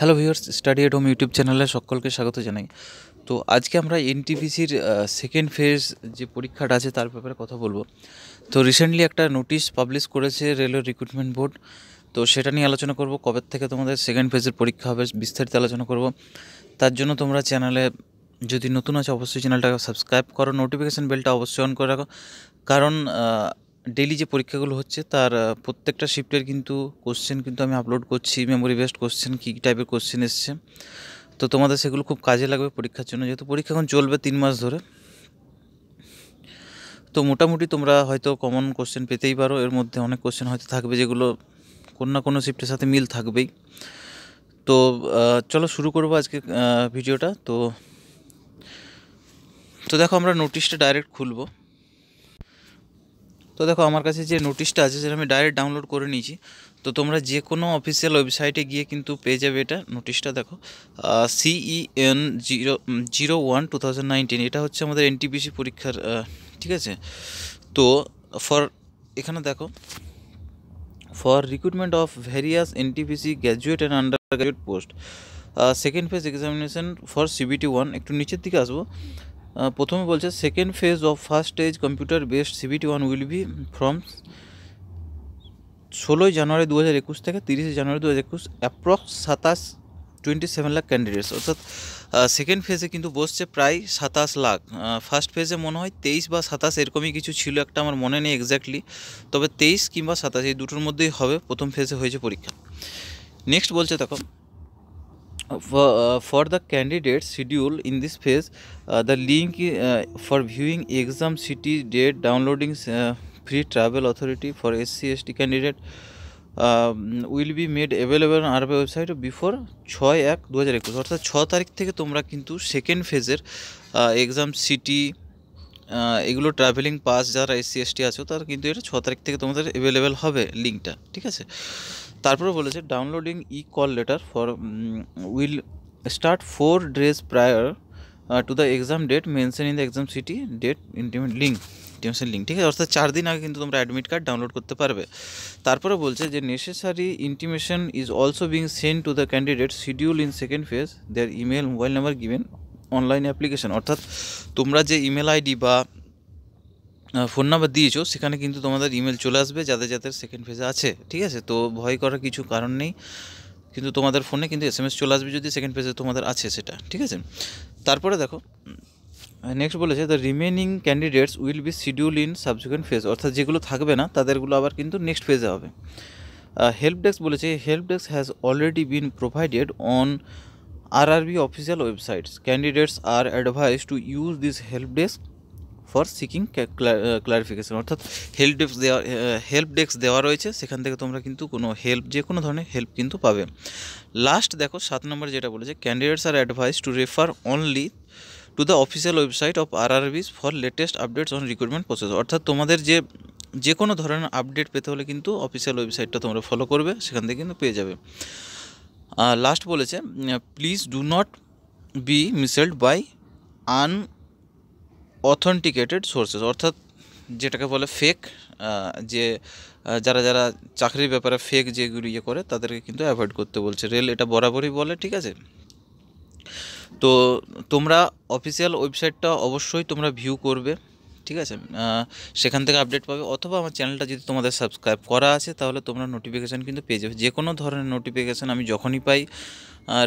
Hello viewers, study at home YouTube চ্যানেলে সকলকে স্বাগত জানাই। তো আজকে আমরা এনটিপিসির সেকেন্ড ফেজ যে পরীক্ষাটা আছে তার ব্যাপারে কথা বলবো। তো রিসেন্টলি একটা নোটিশ পাবলিশ করেছে রেলওয়ে রিক্রুটমেন্ট বোর্ড, তো সেটা নিয়ে আলোচনা করব। কবে থেকে তোমাদের সেকেন্ড ফেজের পরীক্ষা হবে বিস্তারিত আলোচনা করব। তার জন্য তোমরা চ্যানেলে যদি নতুন আছে অবশ্যই চ্যানেলটাকে সাবস্ক্রাইব করো, নোটিফিকেশান বেলটা অবশ্যই অন করে রাখো, কারণ ডেইলি যে পরীক্ষাগুলো হচ্ছে তার প্রত্যেকটা শিফটের কিন্তু কোশ্চেন কিন্তু আমি আপলোড করছি, মেমোরি বেসড কোশ্চেন, কী কী টাইপের কোশ্চেন এসছে। তো তোমাদের সেগুলো খুব কাজে লাগবে পরীক্ষার জন্য, যেহেতু পরীক্ষা এখন চলবে 3 মাস ধরে। তো মোটামুটি তোমরা হয়তো কমন কোশ্চেন পেতেই পারো, এর মধ্যে অনেক কোশ্চেন হয়তো থাকবে যেগুলো কোনো না কোনো শিফটের সাথে মিল থাকবেই। তো চলো শুরু করবো আজকে ভিডিওটা। তো দেখো আমরা নোটিশটা ডাইরেক্ট খুলবো। তো দেখো আমার কাছে যে নোটিশটা আছে সেটা আমি ডাইরেক্ট ডাউনলোড করে নিয়েছি। তো তোমরা যে কোনো অফিসিয়াল ওয়েবসাইটে গিয়ে কিন্তু পেয়ে যাবে এটা নোটিশটা। দেখো CEN-01/2019, এটা হচ্ছে আমাদের এনটিপিসি পরীক্ষার, ঠিক আছে। তো এখানে দেখো, for recruitment of various NTPC graduate and under graduate post, second phase examination for CBT-1। একটু নিচের দিকে আসবো। প্রথমে বলছে second phase of first stage computer based CBT-1 will be from 16 জানুয়ারি 2021 থেকে 30 জানুয়ারি 2021, অ্যাপ্রক্স 27 লাখ ক্যান্ডিডেটস। অর্থাৎ সেকেন্ড ফেজে কিন্তু বসছে প্রায় 27 লাখ। ফার্স্ট ফেজে মনে হয় 23 বা 27 এরকমই কিছু ছিল একটা, আমার মনে নেই এক্স্যাক্টলি, তবে 23 কিংবা 27 এই দুটোর মধ্যেই হবে। প্রথম ফেজে হয়েছে পরীক্ষা। নেক্সট বলছে দেখো, for the candidates scheduled in this phase, the link for viewing exam city date, downloading free travel authority for SC/ST candidate will be made available on our website before 6/1/2021। অর্থাৎ 6 তারিখ থেকে তোমরা কিন্তু সেকেন্ড ফেজের exam city, এগুলো travelling pass যারা SC/ST আছো তারা কিন্তু এটা 6 তারিখ থেকে তোমাদের অ্যাভেলেবেল হবে লিঙ্কটা, ঠিক আছে। তারপরে বলেছে downloading call letter for will start 4 days prior to the exam date mention in the exam city date intimate link, ঠিক আছে। অর্থাৎ 4 দিন আগে কিন্তু তোমরা অ্যাডমিট কার্ড ডাউনলোড করতে পারবে। তারপরে বলছে যে necessary intimation is also being send to the candidate schedule in second phase, their email mobile number given online application. অর্থাৎ তোমরা যে ইমেল আইডি বা ফোন নাম্বার দিয়েছো সেখানে কিন্তু তোমাদের ইমেল চলে আসবে যাদের যাদের সেকেন্ড ফেজে আছে, ঠিক আছে। তো ভয় করার কিছু কারণ নেই, কিন্তু তোমাদের ফোনে কিন্তু SMS চলে আসবে যদি সেকেন্ড ফেজে তোমাদের আছে সেটা, ঠিক আছে। তারপরে দেখো নেক্সট বলেছে the remaining candidates will be schedule in subsequent phase. অর্থাৎ যেগুলো থাকবে না তাদেরগুলো আবার কিন্তু নেক্সট ফেজে হবে। হেল্প ডেস্ক বলেছে help desk has already been provided on RRB official websites, candidates are advice to use this help desk for seeking clarification. অর্থাৎ হেল্প ডেস্ক দেওয়া রয়েছে, সেখান থেকে তোমরা কিন্তু কোনো হেল্প, যে কোনো ধরনের হেল্প কিন্তু পাবে। লাস্ট দেখো 7 নম্বর যেটা বলেছে candidates are advice two refer only to the official website of RRBs for latest updates on recruitment process. অর্থাৎ তোমাদের যে কোনো ধরনের আপডেট পেতে হলে কিন্তু অফিসিয়াল ওয়েবসাইটটা তোমরা ফলো করবে, সেখান থেকে কিন্তু পেয়ে যাবে। লাস্ট বলেছে please do not be misled by authenticated sources. অর্থাৎ যেটাকে বলে ফেক, যে যারা যারা চাকরির ব্যাপারে ফেক যেগুলো ইয়ে করে তাদেরকে কিন্তু অ্যাভয়েড করতে বলছে রেল, এটা বরাবরই বলে, ঠিক আছে। তো তোমরা অফিসিয়াল ওয়েবসাইটটা অবশ্যই তোমরা ভিউ করবে, ঠিক আছে। সেখান থেকে আপডেট পাবে, অথবা আমার চ্যানেলটা যদি তোমাদের সাবস্ক্রাইব করা আছে তাহলে তোমরা নোটিফিকেশান কিন্তু পেয়ে যাবে। যে কোনো ধরনের নোটিফিকেশান আমি যখনই পাই,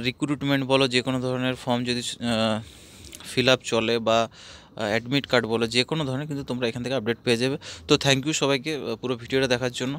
রিক্রুটমেন্ট বলো, যে কোনো ধরনের ফর্ম যদি ফিল আপ চলে বা অ্যাডমিট কার্ড বলো, যে কোনো ধরনের কিন্তু তোমরা এখান থেকে আপডেট পেয়ে যাবে। তো থ্যাংক ইউ সবাইকে পুরো ভিডিওটা দেখার জন্য।